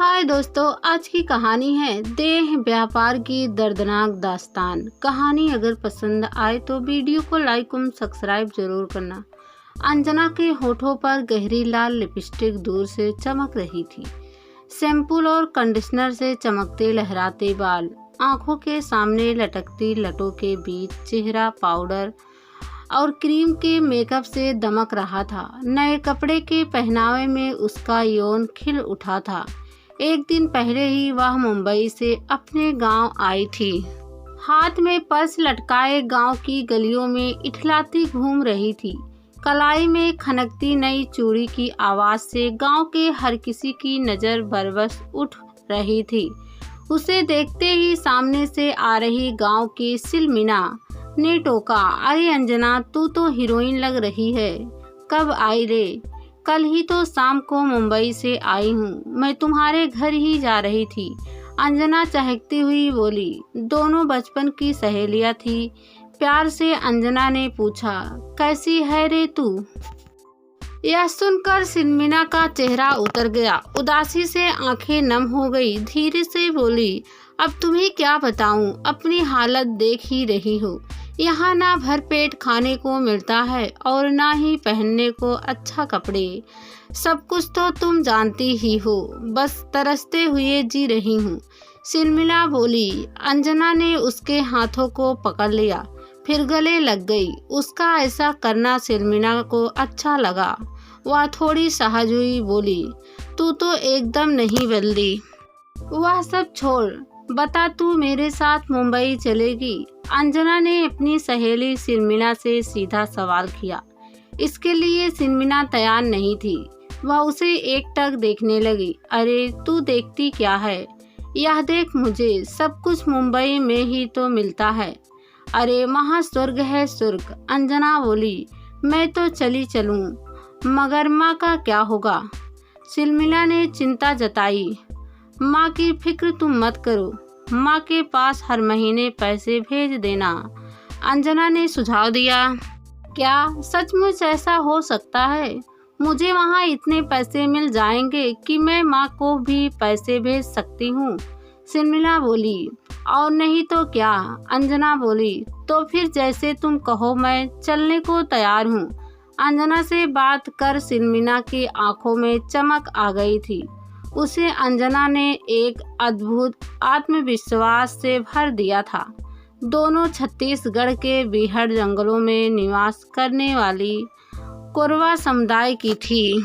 हाय दोस्तों, आज की कहानी है देह व्यापार की दर्दनाक दास्तान। कहानी अगर पसंद आए तो वीडियो को लाइक और सब्सक्राइब जरूर करना। अंजना के होठों पर गहरी लाल लिपस्टिक दूर से चमक रही थी। शैम्पू और कंडीशनर से चमकते लहराते बाल, आंखों के सामने लटकती लटों के बीच चेहरा पाउडर और क्रीम के मेकअप से दमक रहा था। नए कपड़े के पहनावे में उसका यौन खिल उठा था। एक दिन पहले ही वह मुंबई से अपने गांव आई थी। हाथ में पर्स लटकाए गांव की गलियों में इठलाती घूम रही थी। कलाई में खनकती नई चूड़ी की आवाज से गांव के हर किसी की नजर बरबस उठ रही थी। उसे देखते ही सामने से आ रही गांव की सिलमिना ने टोका, अरे अंजना, तू तो हीरोइन लग रही है। कब आई रे? कल ही तो शाम को मुंबई से आई हूँ, मैं तुम्हारे घर ही जा रही थी। अंजना चहकती हुई बोली। दोनों बचपन की सहेलियाँ थी। प्यार से अंजना ने पूछा, कैसी है रे तू? यह सुनकर सिलमिना का चेहरा उतर गया। उदासी से आंखें नम हो गई। धीरे से बोली, अब तुम्हें क्या बताऊं, अपनी हालत देख ही रही हो। यहाँ ना भर पेट खाने को मिलता है और ना ही पहनने को अच्छा कपड़े। सब कुछ तो तुम जानती ही हो, बस तरसते हुए जी रही हूँ। सिलमिना बोली। अंजना ने उसके हाथों को पकड़ लिया, फिर गले लग गई। उसका ऐसा करना सिलमिना को अच्छा लगा। वह थोड़ी सहज हुई, बोली, तू तो एकदम नहीं बदली। वह सब छोड़, बता तू मेरे साथ मुंबई चलेगी? अंजना ने अपनी सहेली सिलमिना से सीधा सवाल किया। इसके लिए सिलमिना तैयार नहीं थी। वह उसे एकटक देखने लगी। अरे तू देखती क्या है? यह देख, मुझे सब कुछ मुंबई में ही तो मिलता है। अरे वहाँ स्वर्ग है, स्वर्ग। अंजना बोली। मैं तो चली चलूँ, मगर माँ का क्या होगा? सिलमिना ने चिंता जताई। माँ की फिक्र तुम मत करो, माँ के पास हर महीने पैसे भेज देना, अंजना ने सुझाव दिया। क्या सचमुच ऐसा हो सकता है? मुझे वहाँ इतने पैसे मिल जाएंगे कि मैं माँ को भी पैसे भेज सकती हूँ, सिलमिना बोली। और नहीं तो क्या, अंजना बोली। तो फिर जैसे तुम कहो, मैं चलने को तैयार हूँ। अंजना से बात कर सिलमिना की आंखों में चमक आ गई थी। उसे अंजना ने एक अद्भुत आत्मविश्वास से भर दिया था। दोनों छत्तीसगढ़ के बीहड़ जंगलों में निवास करने वाली कोरवा समुदाय की थी।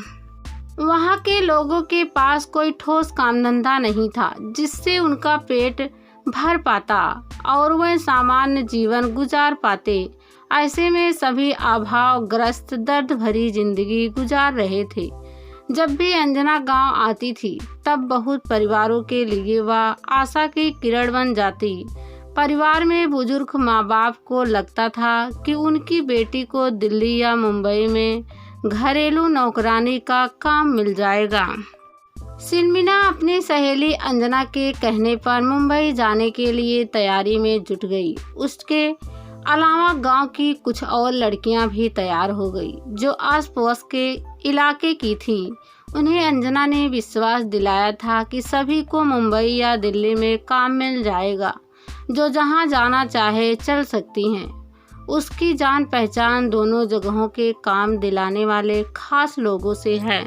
वहाँ के लोगों के पास कोई ठोस काम धंधा नहीं था जिससे उनका पेट भर पाता और वह सामान्य जीवन गुजार पाते। ऐसे में सभी अभावग्रस्त दर्द भरी जिंदगी गुजार रहे थे। जब भी अंजना गांव आती थी तब बहुत परिवारों के लिए वह आशा की किरण बन जाती। परिवार में बुजुर्ग माँ बाप को लगता था कि उनकी बेटी को दिल्ली या मुंबई में घरेलू नौकरानी का काम मिल जाएगा। सिलमिना अपनी सहेली अंजना के कहने पर मुंबई जाने के लिए तैयारी में जुट गई। उसके अलावा गांव की कुछ और लड़कियां भी तैयार हो गई जो आस पड़ोस के इलाके की थीं। उन्हें अंजना ने विश्वास दिलाया था कि सभी को मुंबई या दिल्ली में काम मिल जाएगा, जो जहां जाना चाहे चल सकती हैं। उसकी जान पहचान दोनों जगहों के काम दिलाने वाले खास लोगों से है।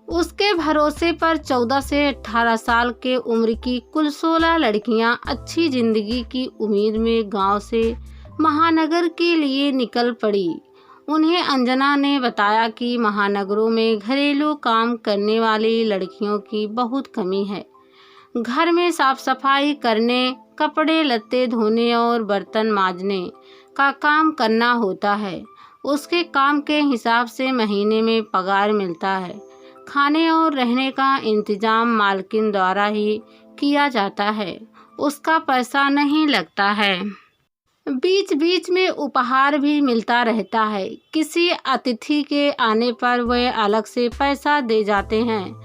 उसके भरोसे पर 14 से 18 साल के उम्र की कुल 16 लड़कियां अच्छी जिंदगी की उम्मीद में गांव से महानगर के लिए निकल पड़ी। उन्हें अंजना ने बताया कि महानगरों में घरेलू काम करने वाली लड़कियों की बहुत कमी है। घर में साफ सफाई करने, कपड़े लत्ते धोने और बर्तन मांजने का काम करना होता है। उसके काम के हिसाब से महीने में पगार मिलता है। खाने और रहने का इंतजाम मालकिन द्वारा ही किया जाता है। उसका पैसा नहीं लगता है। बीच बीच में उपहार भी मिलता रहता है। किसी अतिथि के आने पर वे अलग से पैसा दे जाते हैं।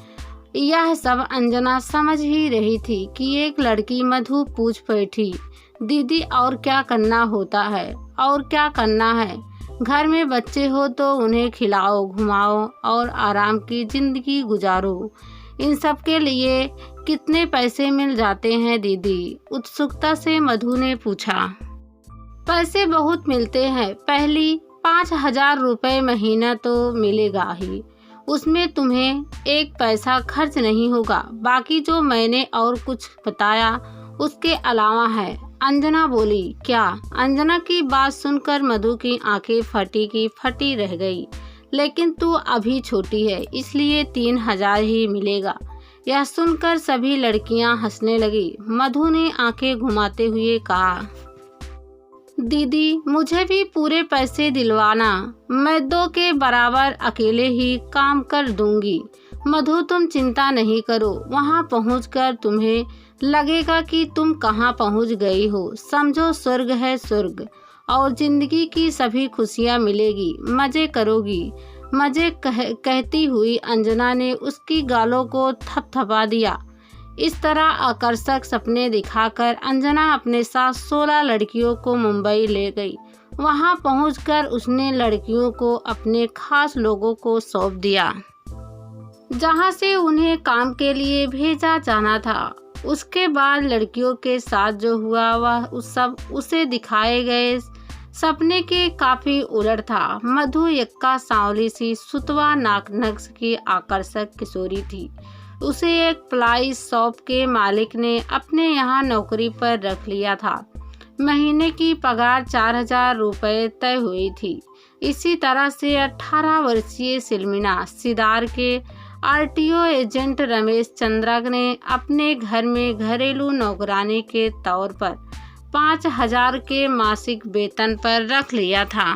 यह सब अंजना समझ ही रही थी कि एक लड़की मधु पूछ बैठी, दीदी और क्या करना होता है? और क्या करना है? घर में बच्चे हो तो उन्हें खिलाओ, घुमाओ और आराम की जिंदगी गुजारो। इन सब के लिए कितने पैसे मिल जाते हैं दीदी? उत्सुकता से मधु ने पूछा। पैसे बहुत मिलते हैं। पहली 5,000 रुपये महीना तो मिलेगा ही, उसमें तुम्हें एक पैसा खर्च नहीं होगा। बाकी जो मैंने और कुछ बताया उसके अलावा है। अंजना बोली। क्या? अंजना की बात सुनकर मधु की आंखें फटी की फटी रह गई। लेकिन तू अभी छोटी है, इसलिए 3,000 ही मिलेगा। यह सुनकर सभी लड़कियां हंसने लगी। मधु ने आंखें घुमाते हुए कहा, दीदी मुझे भी पूरे पैसे दिलवाना, मैं 2 के बराबर अकेले ही काम कर दूंगी। मधु तुम चिंता नहीं करो, वहाँ पहुँचकर तुम्हें लगेगा कि तुम कहाँ पहुँच गई हो। समझो स्वर्ग है स्वर्ग, और जिंदगी की सभी खुशियाँ मिलेगी, मजे करोगी। मजे कहती हुई अंजना ने उसकी गालों को थपथपा दिया। इस तरह आकर्षक सपने दिखाकर अंजना अपने साथ 16 लड़कियों को मुंबई ले गई। वहां पहुंचकर उसने लड़कियों को अपने खास लोगों को सौंप दिया, जहां से उन्हें काम के लिए भेजा जाना था। उसके बाद लड़कियों के साथ जो हुआ वह उसे दिखाए गए सपने के काफी उलट था। मधु यक्का सांवली सी सुतवा नाक नक्श की आकर्षक किशोरी थी। उसे एक प्लाई शॉप के मालिक ने अपने यहाँ नौकरी पर रख लिया था। महीने की पगार 4,000 रुपये तय हुई थी। इसी तरह से 18 वर्षीय सिलमिना सिदार के आरटीओ एजेंट रमेश चंद्रा ने अपने घर में घरेलू नौकरानी के तौर पर 5,000 के मासिक वेतन पर रख लिया था।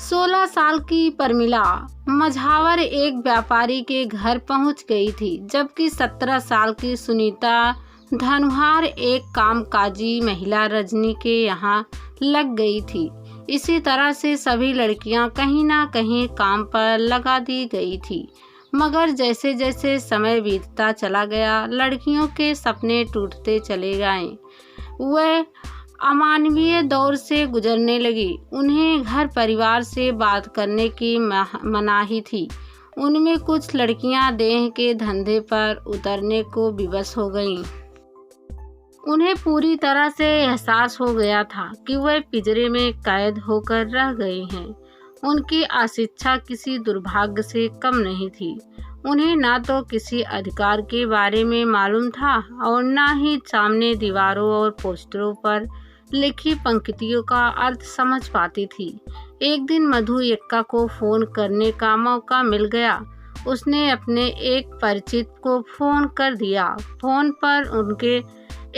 16 साल की परमिला मझावर एक व्यापारी के घर पहुंच गई थी, जबकि 17 साल की सुनीता धनुहार एक कामकाजी महिला रजनी के यहाँ लग गई थी। इसी तरह से सभी लड़कियां कहीं ना कहीं काम पर लगा दी गई थी। मगर जैसे जैसे समय बीतता चला गया, लड़कियों के सपने टूटते चले गए। वह अमानवीय दौर से गुजरने लगी। उन्हें घर परिवार से बात करने की मनाही थी। उनमें कुछ लड़कियां देह के धंधे पर उतरने को विवश हो गईं। उन्हें पूरी तरह से एहसास हो गया था कि वह पिंजरे में कैद होकर रह गई हैं। उनकी अशिक्षा किसी दुर्भाग्य से कम नहीं थी। उन्हें ना तो किसी अधिकार के बारे में मालूम था और ना ही सामने दीवारों और पोस्टरों पर लिखी पंक्तियों का अर्थ समझ पाती थी। एक दिन मधु यक्का को फोन करने का मौका मिल गया। उसने अपने एक परिचित को फोन कर दिया। फोन पर उनके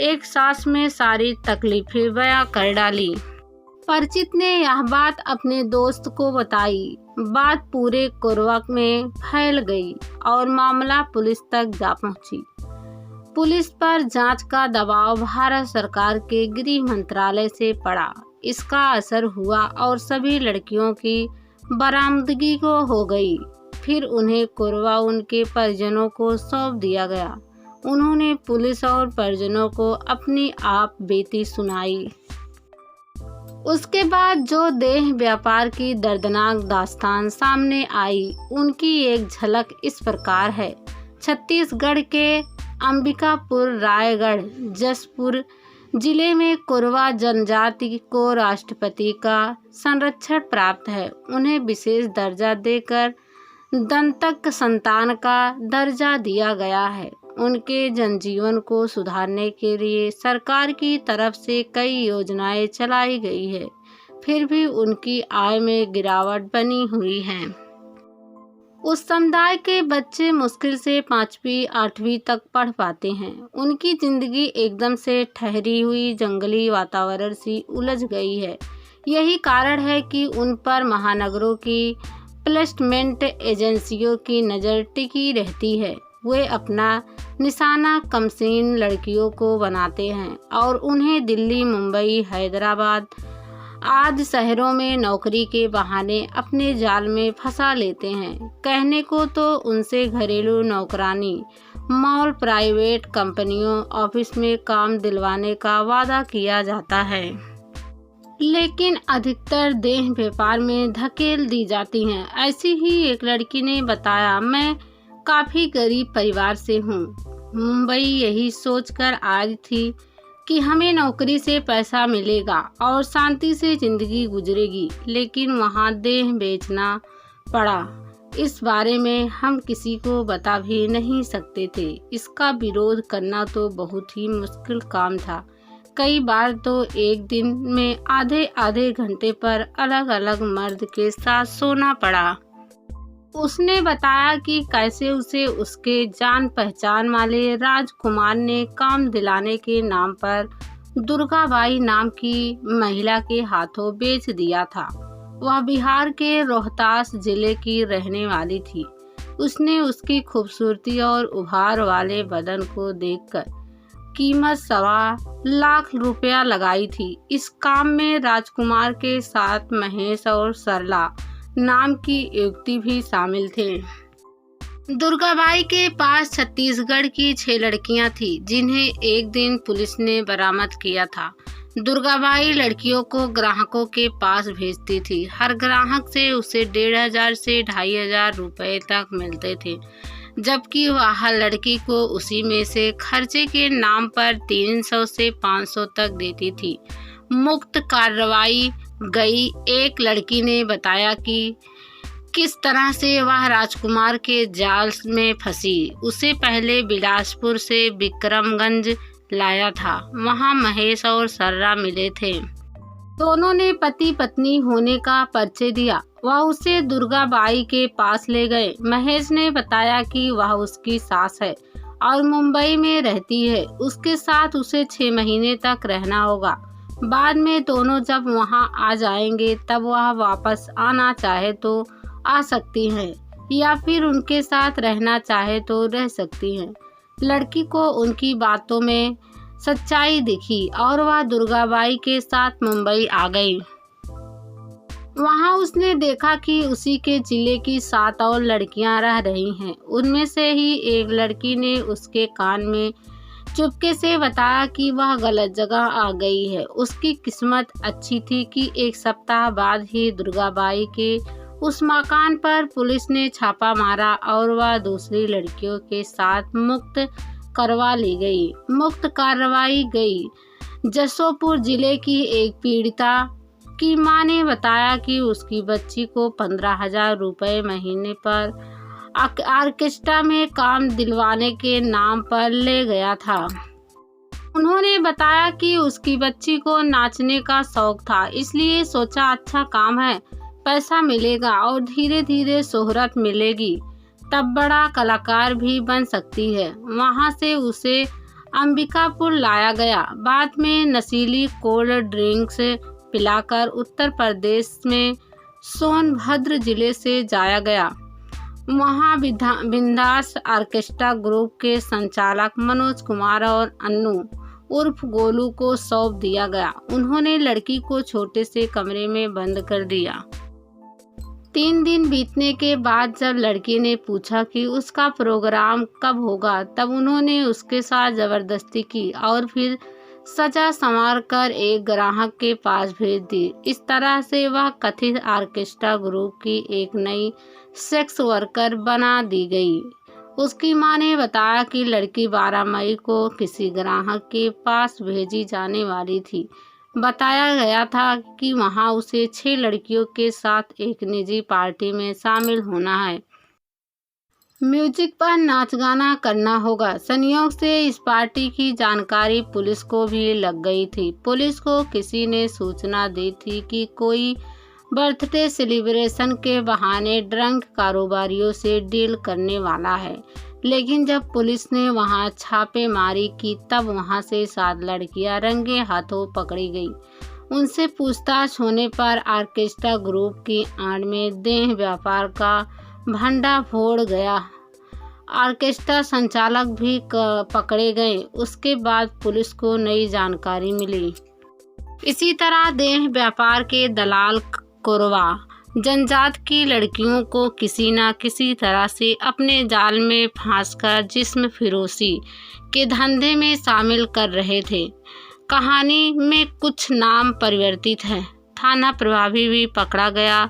एक सांस में सारी तकलीफें बयां कर डाली। परिचित ने यह बात अपने दोस्त को बताई। बात पूरे कोरवा में फैल गई और मामला पुलिस तक जा पहुंची। पुलिस पर जांच का दबाव भारत सरकार के गृह मंत्रालय से पड़ा। इसका असर हुआ और सभी लड़कियों की बरामदगी को हो गई। फिर उन्हें कोरवा उनके परिजनों को सौंप दिया गया। उन्होंने पुलिस और परिजनों को अपनी आप बीती सुनाई। उसके बाद जो देह व्यापार की दर्दनाक दास्तान सामने आई, उनकी एक झलक इस प्रकार है। छत्तीसगढ़ के अंबिकापुर, रायगढ़, जसपुर जिले में कोरवा जनजाति को राष्ट्रपति का संरक्षण प्राप्त है। उन्हें विशेष दर्जा देकर दंतक संतान का दर्जा दिया गया है। उनके जनजीवन को सुधारने के लिए सरकार की तरफ से कई योजनाएं चलाई गई है। फिर भी उनकी आय में गिरावट बनी हुई है। उस समुदाय के बच्चे मुश्किल से 5वीं 8वीं तक पढ़ पाते हैं। उनकी जिंदगी एकदम से ठहरी हुई जंगली वातावरण सी उलझ गई है। यही कारण है कि उन पर महानगरों की प्लेसमेंट एजेंसियों की नज़र टिकी रहती है। वे अपना निशाना कमसीन लड़कियों को बनाते हैं और उन्हें दिल्ली, मुंबई, हैदराबाद आदि शहरों में नौकरी के बहाने अपने जाल में फंसा लेते हैं। कहने को तो उनसे घरेलू नौकरानी, मॉल, प्राइवेट कंपनियों, ऑफिस में काम दिलवाने का वादा किया जाता है, लेकिन अधिकतर देह व्यापार में धकेल दी जाती हैं। ऐसी ही एक लड़की ने बताया, मैं काफ़ी गरीब परिवार से हूँ। मुंबई यही सोचकर आई थी कि हमें नौकरी से पैसा मिलेगा और शांति से ज़िंदगी गुजरेगी, लेकिन वहाँ देह बेचना पड़ा। इस बारे में हम किसी को बता भी नहीं सकते थे। इसका विरोध करना तो बहुत ही मुश्किल काम था। कई बार तो एक दिन में आधे आधे घंटे पर अलग अलग मर्द के साथ सोना पड़ा। उसने बताया कि कैसे उसे उसके जान पहचान वाले राजकुमार ने काम दिलाने के नाम पर दुर्गाबाई नाम की महिला के हाथों बेच दिया था। वह बिहार के रोहतास जिले की रहने वाली थी। उसने उसकी खूबसूरती और उभार वाले बदन को देखकर कीमत 1.25 लाख रुपया लगाई थी। इस काम में राजकुमार के साथ महेश और सरला नाम की युवती भी शामिल थे। दुर्गाबाई के पास छत्तीसगढ़ की 6 लड़कियां थीं, जिन्हें एक दिन पुलिस ने बरामद किया था। दुर्गाबाई लड़कियों को ग्राहकों के पास भेजती थी। हर ग्राहक से उसे 1,500 से 2,500 रुपए तक मिलते थे, जबकि वह लड़की को उसी में से खर्चे के नाम पर 300 से 500 तक देती थी। मुक्त कार्रवाई गई एक लड़की ने बताया कि किस तरह से वह राजकुमार के जाल में फंसी। उसे पहले बिलासपुर से विक्रमगंज लाया था। वहां महेश और सर्रा मिले थे। दोनों ने पति पत्नी होने का परिचय दिया। वह उसे दुर्गाबाई के पास ले गए। महेश ने बताया कि वह उसकी सास है और मुंबई में रहती है। उसके साथ उसे 6 महीने तक रहना होगा। बाद में दोनों जब वहां आ जाएंगे तब वह वापस आना चाहे तो आ सकती हैं, या फिर उनके साथ रहना चाहे तो रह सकती हैं। लड़की को उनकी बातों में सच्चाई दिखी और वह दुर्गाबाई के साथ मुंबई आ गई। वहां उसने देखा कि उसी के जिले की 7 और लड़कियां रह रही हैं। उनमें से ही एक लड़की ने उसके कान में चुपके से बताया कि वह गलत जगह आ गई है। उसकी किस्मत अच्छी थी कि 1 सप्ताह बाद ही दुर्गाबाई के उस मकान पर पुलिस ने छापा मारा और वह दूसरी लड़कियों के साथ मुक्त करवा ली गई। मुक्त कार्रवाई गई। जसोपुर जिले की एक पीड़िता की मां ने बताया कि उसकी बच्ची को 15,000 रुपए महीने पर ऑर्केस्ट्रा में काम दिलवाने के नाम पर ले गया था। उन्होंने बताया कि उसकी बच्ची को नाचने का शौक था, इसलिए सोचा अच्छा काम है, पैसा मिलेगा और धीरे धीरे शोहरत मिलेगी, तब बड़ा कलाकार भी बन सकती है। वहां से उसे अंबिकापुर लाया गया। बाद में नशीली कोल्ड ड्रिंक्स पिलाकर उत्तर प्रदेश में सोनभद्र जिले से जाया गया। वहां बिंदास ऑर्केस्ट्रा ग्रुप के संचालक मनोज कुमार और अन्नू उर्फ गोलू को सौंप दिया गया। उन्होंने लड़की को छोटे से कमरे में बंद कर दिया। 3 दिन बीतने के बाद जब लड़की ने पूछा कि उसका प्रोग्राम कब होगा, तब उन्होंने उसके साथ जबरदस्ती की और फिर सजा संवार कर एक ग्राहक के पास भेज दी। इस तरह से वह कथित ऑर्केस्ट्रा ग्रुप की एक नई सेक्स वर्कर बना दी गई। उसकी मां ने बताया कि लड़की 12 मई को किसी ग्राहक के पास भेजी जाने वाली थी। बताया गया था कि वहां उसे 6 लड़कियों के साथ एक निजी पार्टी में शामिल होना है। म्यूजिक पर नाच गाना करना होगा। संयोग से इस पार्टी की जानकारी पुलिस को भी लग गई थी। पुलिस को किसी ने सूचना दी थी कि कोई बर्थडे सेलिब्रेशन के बहाने ड्रंक कारोबारियों से डील करने वाला है, लेकिन जब पुलिस ने वहां छापेमारी की तब वहां से 7 लड़कियां रंगे हाथों पकड़ी गई। उनसे पूछताछ होने पर ऑर्केस्ट्रा ग्रुप की आड़ में देह व्यापार का भंडा फोड़ गया। ऑर्केस्ट्रा संचालक भी पकड़े गए। उसके बाद पुलिस को नई जानकारी मिली। इसी तरह देह व्यापार के दलाल कोरवा जनजात की लड़कियों को किसी न किसी तरह से अपने जाल में फांसकर जिस्म फिरोशी के धंधे में शामिल कर रहे थे। कहानी में कुछ नाम परिवर्तित हैं। थाना प्रभारी भी पकड़ा गया।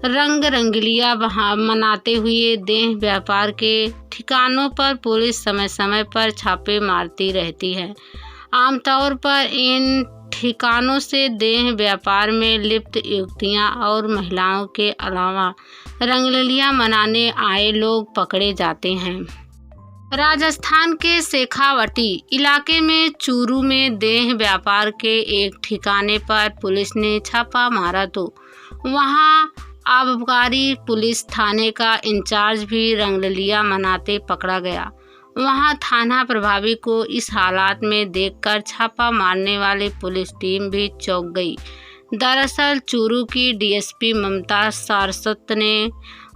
रंग रंगलिया मनाते हुए देह व्यापार के ठिकानों पर पुलिस समय समय पर छापे मारती रहती है। आमतौर पर इन ठिकानों से देह व्यापार में लिप्त युवतियां और महिलाओं के अलावा रंगरलियां मनाने आए लोग पकड़े जाते हैं। राजस्थान के शेखावटी इलाके में चूरू में देह व्यापार के एक ठिकाने पर पुलिस ने छापा मारा तो वहां आबकारी पुलिस थाने का इंचार्ज भी रंगरलियां मनाते पकड़ा गया। वहां थाना प्रभारी को इस हालात में देखकर छापा मारने वाली पुलिस टीम भी चौंक गई। दरअसल चूरू की डीएसपी ममता सारस्वत ने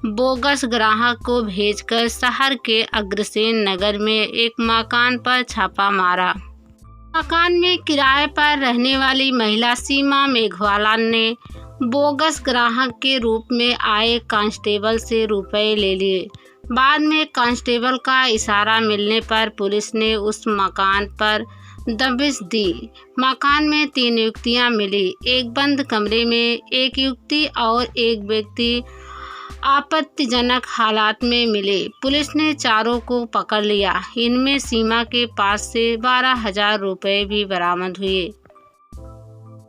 बोगस ग्राहक को भेजकर शहर के अग्रसेन नगर में एक मकान पर छापा मारा। मकान में किराए पर रहने वाली महिला सीमा मेघवाला ने बोगस ग्राहक के रूप में आए कांस्टेबल से रुपए ले लिए। बाद में कांस्टेबल का इशारा मिलने पर पुलिस ने उस मकान पर दबिश दी। मकान में 3 युवतियां मिली। एक बंद कमरे में एक युवती और एक व्यक्ति आपत्तिजनक हालात में मिले। पुलिस ने चारों को पकड़ लिया। इनमें सीमा के पास से 12,000 रुपए भी बरामद हुए।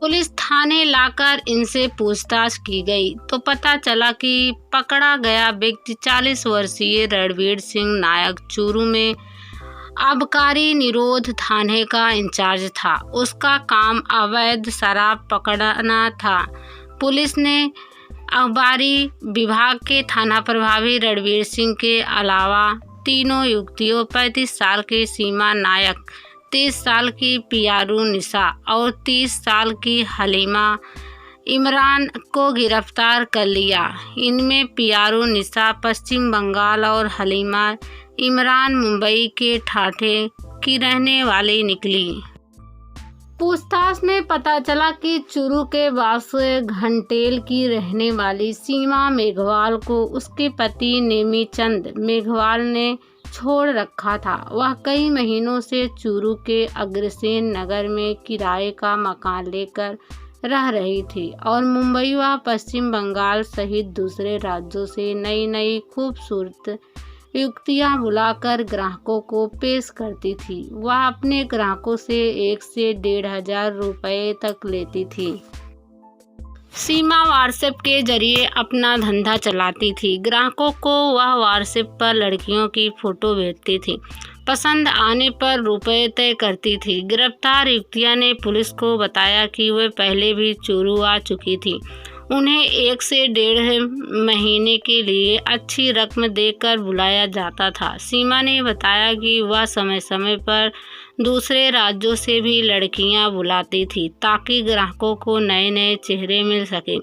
पुलिस थाने लाकर इनसे पूछताछ की गई तो पता चला कि पकड़ा गया व्यक्ति 40 वर्षीय रणवीर सिंह नायक चूरू में आबकारी निरोध थाने का इंचार्ज था। उसका काम अवैध शराब पकड़ना था। पुलिस ने आबकारी विभाग के थाना प्रभारी रणवीर सिंह के अलावा तीनों युवतियों 35 साल की सीमा नायक, 30 साल की पियारू निशा और 30 साल की हलीमा इमरान को गिरफ्तार कर लिया। इनमें पियारू निशा पश्चिम बंगाल और हलीमा इमरान मुंबई के ठाठे की रहने वाली निकली। पूछताछ में पता चला कि चूरू के वास घंटेल की रहने वाली सीमा मेघवाल को उसके पति नेमीचंद मेघवाल ने छोड़ रखा था। वह कई महीनों से चूरू के अग्रसेन नगर में किराए का मकान लेकर रह रही थी और मुंबई व पश्चिम बंगाल सहित दूसरे राज्यों से नई नई खूबसूरत युवतियां बुलाकर ग्राहकों को पेश करती थी। वह अपने ग्राहकों से 1 से 1,500 रुपए तक लेती थी। सीमा व्हाट्सएप के जरिए अपना धंधा चलाती थी। ग्राहकों को वह व्हाट्सएप पर लड़कियों की फोटो भेजती थी। पसंद आने पर रुपए तय करती थी। गिरफ्तार युवतियां ने पुलिस को बताया कि वे पहले भी चूरू आ चुकी थी। उन्हें 1 से 1.5 महीने के लिए अच्छी रकम देकर बुलाया जाता था। सीमा ने बताया कि वह समय समय पर दूसरे राज्यों से भी लड़कियां बुलाती थी ताकि ग्राहकों को नए नए चेहरे मिल सके।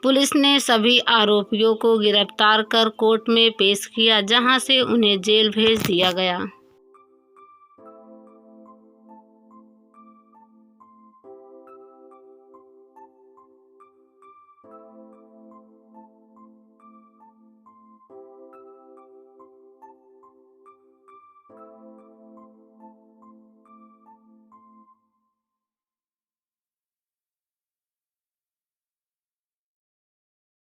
पुलिस ने सभी आरोपियों को गिरफ्तार कर कोर्ट में पेश किया, जहां से उन्हें जेल भेज दिया गया।